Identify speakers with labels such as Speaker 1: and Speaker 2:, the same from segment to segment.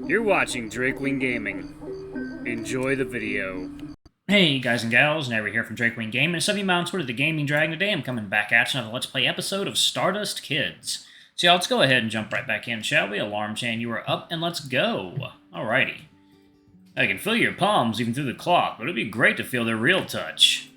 Speaker 1: You're watching Drakewing Gaming. Enjoy the video.
Speaker 2: Hey guys and gals, Never here from Drakewing Gaming, and some of you on Twitter, the Gaming Dragon. Today I'm coming back at you on a Let's Play episode of Stardust Kids. So y'all, let's go ahead and jump right back in, shall we? Alarm chain, you are up, and let's go. Alrighty. I can feel your palms even through the clock, but it'd be great to feel their real touch.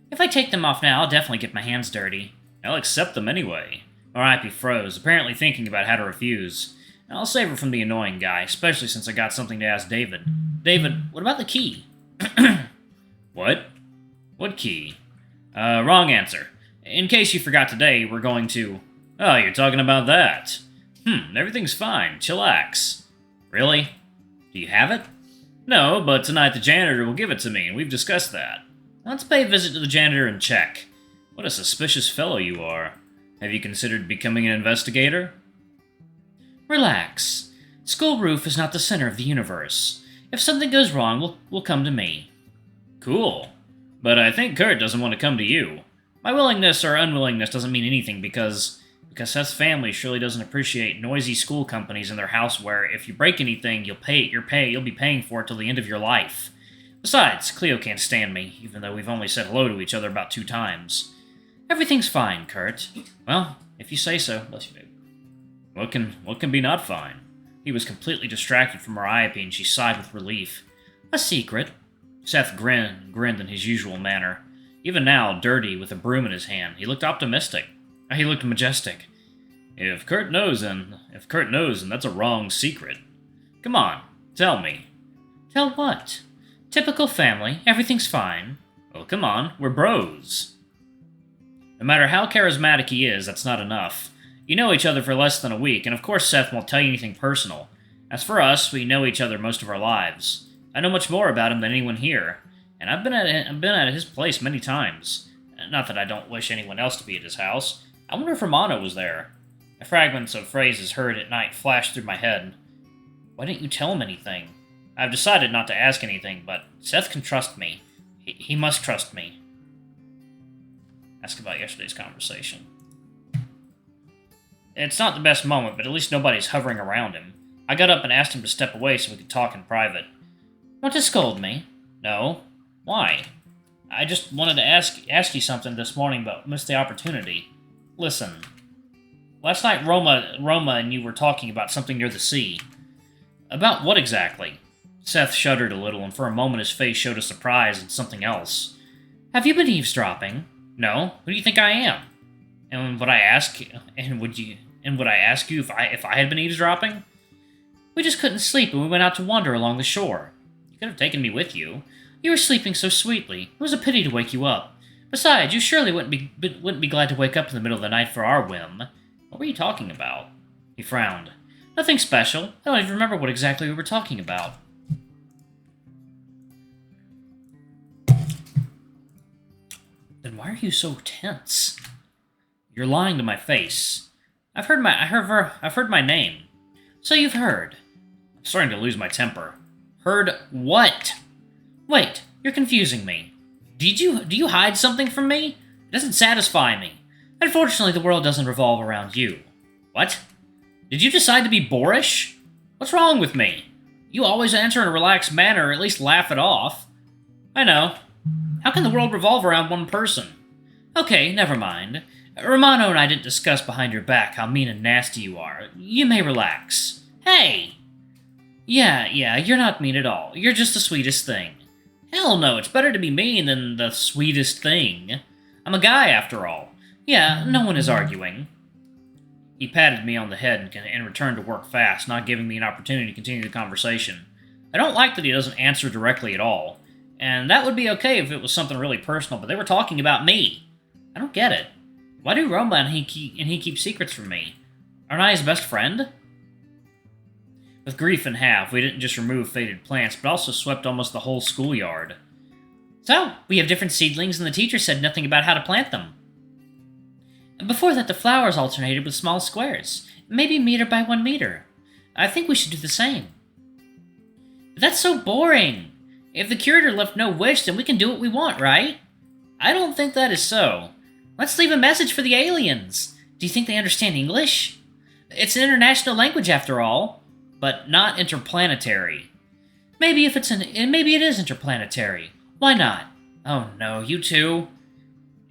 Speaker 2: If I take them off now, I'll definitely get my hands dirty. I'll accept them anyway. Alright, he froze, apparently thinking about how to refuse. I'll save her from the annoying guy, especially since I got something to ask David. David, what about the key? What? What key? Wrong answer. In case you forgot today, we're going to... Oh, you're talking about that. Everything's fine. Chillax. Really? Do you have it? No, but tonight the janitor will give it to me, and we've discussed that. Let's pay a visit to the janitor and check. What a suspicious fellow you are. Have you considered becoming an investigator? Relax. School roof is not the center of the universe. If something goes wrong, we'll come to me. Cool. But I think Kurt doesn't want to come to you. My willingness or unwillingness doesn't mean anything because Seth's family surely doesn't appreciate noisy school companies in their house where if you break anything, you'll be paying for it till the end of your life. Besides, Cleo can't stand me, even though we've only said hello to each other about 2 times. Everything's fine, Kurt. Well, if you say so. Bless you, babe. What can be not fine? He was completely distracted from her IOP and she sighed with relief. A secret. Seth grinned in his usual manner. Even now, dirty, with a broom in his hand, he looked optimistic. He looked majestic. If Kurt knows, then that's a wrong secret. Come on, tell me. Tell what? Typical family, everything's fine. Well, come on, we're bros. No matter how charismatic he is, that's not enough. You know each other for less than a week, and of course Seth won't tell you anything personal. As for us, we know each other most of our lives. I know much more about him than anyone here, and I've been at his place many times. Not that I don't wish anyone else to be at his house. I wonder if Romano was there. Fragments of phrases heard at night flashed through my head. Why didn't you tell him anything? I've decided not to ask anything, but Seth can trust me. He must trust me. Ask about yesterday's conversation. It's not the best moment, but at least nobody's hovering around him. I got up and asked him to step away so we could talk in private. Want to scold me? No. Why? I just wanted to ask you something this morning, but missed the opportunity. Listen. Last night Roma and you were talking about something near the sea. About what exactly? Seth shuddered a little, and for a moment his face showed a surprise and something else. Have you been eavesdropping? No. Who do you think I am? And would I ask you if I had been eavesdropping? We just couldn't sleep and we went out to wander along the shore. You could have taken me with you. You were sleeping so sweetly. It was a pity to wake you up. Besides, you surely wouldn't be glad to wake up in the middle of the night for our whim. What were you talking about? He frowned. Nothing special. I don't even remember what exactly we were talking about. Then why are you so tense? You're lying to my face. I've heard my name. So you've heard. I'm starting to lose my temper. Heard what? Wait, you're confusing me. Do you hide something from me? It doesn't satisfy me. Unfortunately, the world doesn't revolve around you. What? Did you decide to be boorish? What's wrong with me? You always answer in a relaxed manner, or at least laugh it off. I know. How can the world revolve around one person? Okay, never mind. Romano and I didn't discuss behind your back how mean and nasty you are. You may relax. Hey! Yeah, you're not mean at all. You're just the sweetest thing. Hell no, it's better to be mean than the sweetest thing. I'm a guy, after all. Yeah, no one is arguing. He patted me on the head and returned to work fast, not giving me an opportunity to continue the conversation. I don't like that he doesn't answer directly at all. And that would be okay if it was something really personal, but they were talking about me. I don't get it. Why do Roma and he keep secrets from me? Aren't I his best friend? With grief in half, we didn't just remove faded plants, but also swept almost the whole schoolyard. So, we have different seedlings, and the teacher said nothing about how to plant them. And before that, the flowers alternated with small squares, maybe meter by 1 meter. I think we should do the same. But that's so boring! If the curator left no wish, then we can do what we want, right? I don't think that is so. Let's leave a message for the aliens. Do you think they understand English? It's an international language, after all. but not interplanetary. Maybe maybe it is interplanetary. Why not? Oh no, you too.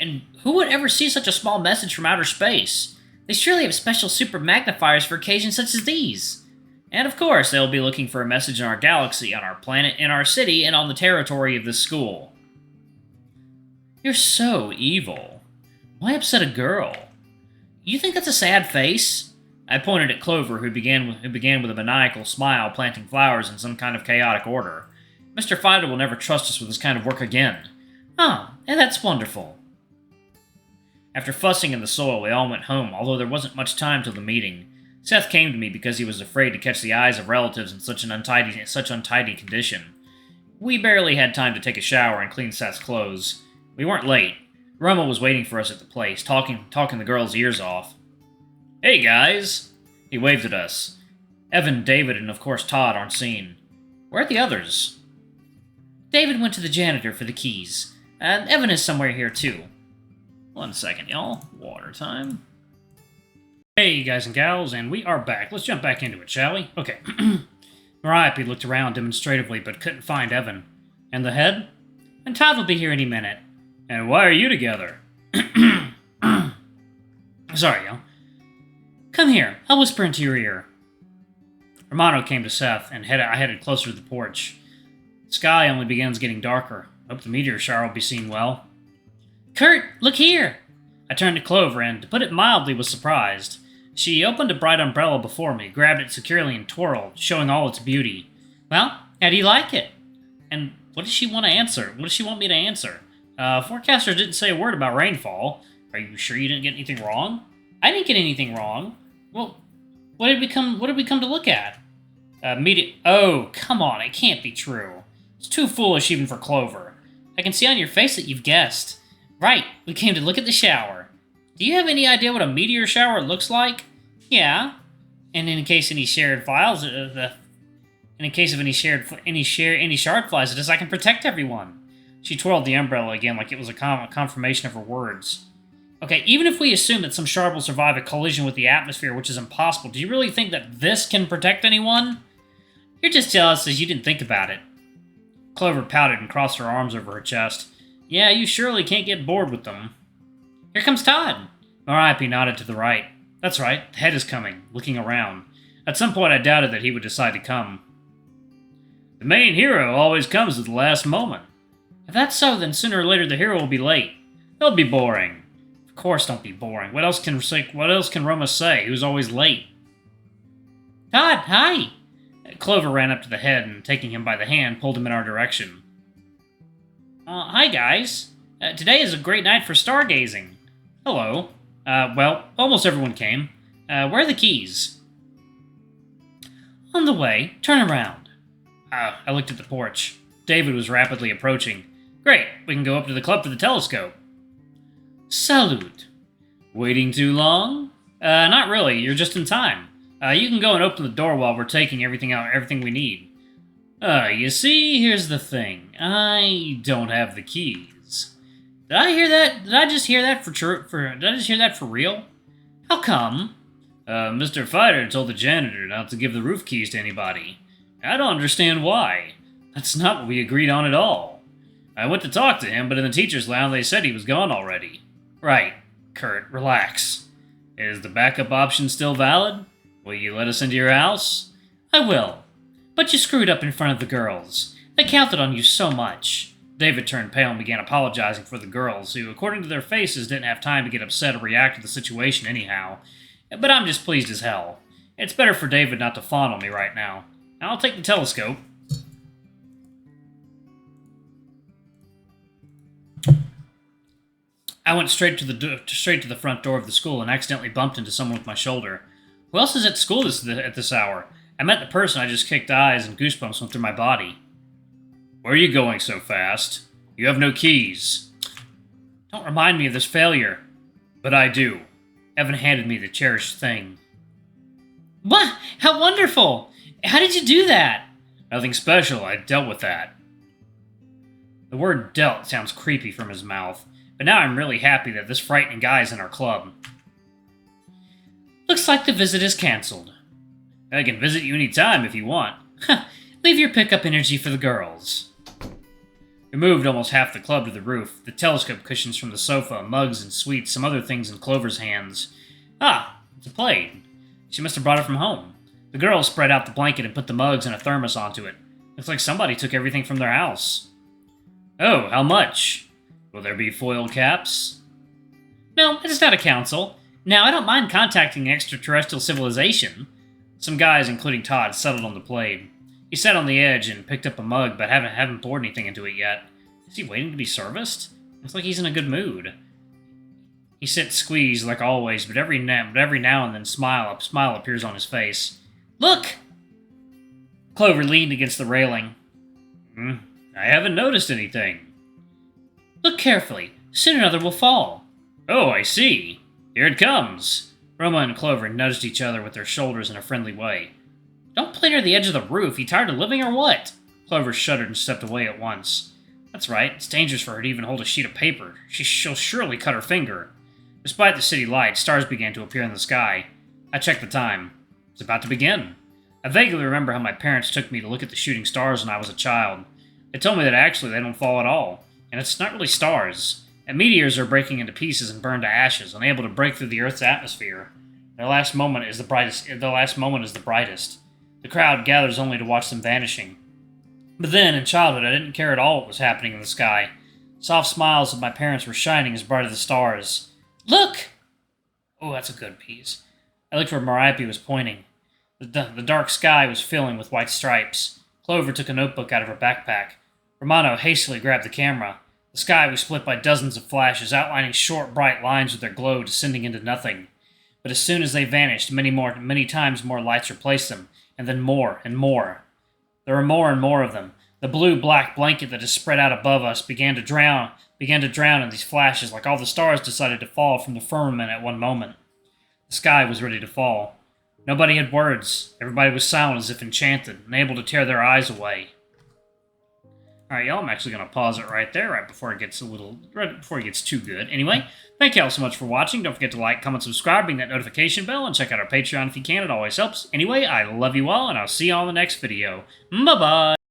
Speaker 2: And who would ever see such a small message from outer space? They surely have special super magnifiers for occasions such as these. And of course, they'll be looking for a message in our galaxy, on our planet, in our city, and on the territory of this school. You're so evil. Why upset a girl? You think that's a sad face? I pointed at Clover, who began with a maniacal smile, planting flowers in some kind of chaotic order. Mr. Fido will never trust us with this kind of work again. Oh, and that's wonderful. After fussing in the soil, we all went home, although there wasn't much time till the meeting. Seth came to me because he was afraid to catch the eyes of relatives in such untidy condition. We barely had time to take a shower and clean Seth's clothes. We weren't late. Roma was waiting for us at the place, talking the girls' ears off. Hey, guys! He waved at us. Evan, David, and of course Todd aren't seen. Where are the others? David went to the janitor for the keys. Evan is somewhere here, too. 1 second, y'all. Water time. Hey, guys and gals, and we are back. Let's jump back into it, shall we? Okay. Mariah looked around demonstratively, but couldn't find Evan. And the head? And Todd will be here any minute. And why are you together? Sorry, y'all. Come here. I'll whisper into your ear. Romano came to Seth, and I headed closer to the porch. The sky only begins getting darker. Hope the meteor shower will be seen well. Kurt, look here! I turned to Clover and, to put it mildly, was surprised. She opened a bright umbrella before me, grabbed it securely and twirled, showing all its beauty. Well, how do you like it? And what does she want to answer? What does she want me to answer? Forecaster didn't say a word about rainfall. Are you sure you didn't get anything wrong? I didn't get anything wrong. Well, what did we come to look at? Oh, come on, it can't be true. It's too foolish even for Clover. I can see on your face that you've guessed. Right, we came to look at the shower. Do you have any idea what a meteor shower looks like? Yeah. And in case any shared files, in case of any shard flies at us, I can protect everyone. She twirled the umbrella again like it was a confirmation of her words. Okay, even if we assume that some shard will survive a collision with the atmosphere, which is impossible, do you really think that this can protect anyone? You're just jealous as you didn't think about it. Clover pouted and crossed her arms over her chest. Yeah, you surely can't get bored with them. Here comes Todd. R.I.P. nodded to the right. That's right, the head is coming, looking around. At some point I doubted that he would decide to come. The main hero always comes at the last moment. If that's so, then sooner or later the hero will be late. They'll be boring. Of course don't be boring. What else can Roma say, who's always late? Todd, hi! Clover ran up to the head and, taking him by the hand, pulled him in our direction. Hi, guys. Today is a great night for stargazing. Hello. Well, almost everyone came. Where are the keys? On the way. Turn around. I looked at the porch. David was rapidly approaching. Great, we can go up to the club for the telescope. Salute. Waiting too long? Not really, you're just in time. You can go and open the door while we're taking everything we need. You see, here's the thing. I don't have the keys. Did I hear that? Did I just hear that for real? How come? Mr. Fighter told the janitor not to give the roof keys to anybody. I don't understand why. That's not what we agreed on at all. I went to talk to him, but in the teacher's lounge they said he was gone already. Right. Kurt, relax. Is the backup option still valid? Will you let us into your house? I will. But you screwed up in front of the girls. They counted on you so much. David turned pale and began apologizing for the girls, who, according to their faces, didn't have time to get upset or react to the situation anyhow. But I'm just pleased as hell. It's better for David not to fawn on me right now. I'll take the telescope. I went straight to the front door of the school and accidentally bumped into someone with my shoulder. Who else is at school at this hour? I met the person, I just kicked eyes and goosebumps went through my body. Where are you going so fast? You have no keys. Don't remind me of this failure. But I do. Evan handed me the cherished thing. What? How wonderful! How did you do that? Nothing special, I dealt with that. The word dealt sounds creepy from his mouth, but now I'm really happy that this frightening guy is in our club. Looks like the visit is cancelled. I can visit you anytime if you want. Leave your pickup energy for the girls. We moved almost half the club to the roof, the telescope cushions from the sofa, mugs and sweets, some other things in Clover's hands. Ah, it's a plate. She must have brought it from home. The girls spread out the blanket and put the mugs and a thermos onto it. Looks like somebody took everything from their house. Oh, how much? Will there be foil caps? No, it's not a council. Now, I don't mind contacting extraterrestrial civilization. Some guys, including Todd, settled on the plate. He sat on the edge and picked up a mug, but haven't poured anything into it yet. Is he waiting to be serviced? Looks like he's in a good mood. He sits squeezed like always, but every now and then a smile appears on his face. Look! Clover leaned against the railing. I haven't noticed anything. Look carefully. Soon another will fall. Oh, I see. Here it comes. Roma and Clover nudged each other with their shoulders in a friendly way. Don't play near the edge of the roof. You tired of living or what? Clover shuddered and stepped away at once. That's right. It's dangerous for her to even hold a sheet of paper. She'll surely cut her finger. Despite the city lights, stars began to appear in the sky. I checked the time. It was about to begin. I vaguely remember how my parents took me to look at the shooting stars when I was a child. They told me that actually they don't fall at all. And it's not really stars. And meteors are breaking into pieces and burned to ashes, unable to break through the Earth's atmosphere. Their last moment is the brightest. The crowd gathers only to watch them vanishing. But then, in childhood, I didn't care at all what was happening in the sky. Soft smiles of my parents were shining as bright as the stars. Look! Oh, that's a good piece. I looked where Mariapi was pointing. The dark sky was filling with white stripes. Clover took a notebook out of her backpack. Romano hastily grabbed the camera. The sky was split by dozens of flashes, outlining short, bright lines with their glow descending into nothing. But as soon as they vanished, many times more lights replaced them, and then more and more. There were more and more of them. The blue-black blanket that is spread out above us began to drown in these flashes, like all the stars decided to fall from the firmament at one moment. The sky was ready to fall. Nobody had words. Everybody was silent as if enchanted, unable to tear their eyes away. Alright, y'all, I'm actually going to pause it right there, right before it gets too good. Anyway, thank y'all so much for watching. Don't forget to like, comment, subscribe, ring that notification bell, and check out our Patreon if you can. It always helps. Anyway, I love you all, and I'll see you all in the next video. Bye-bye!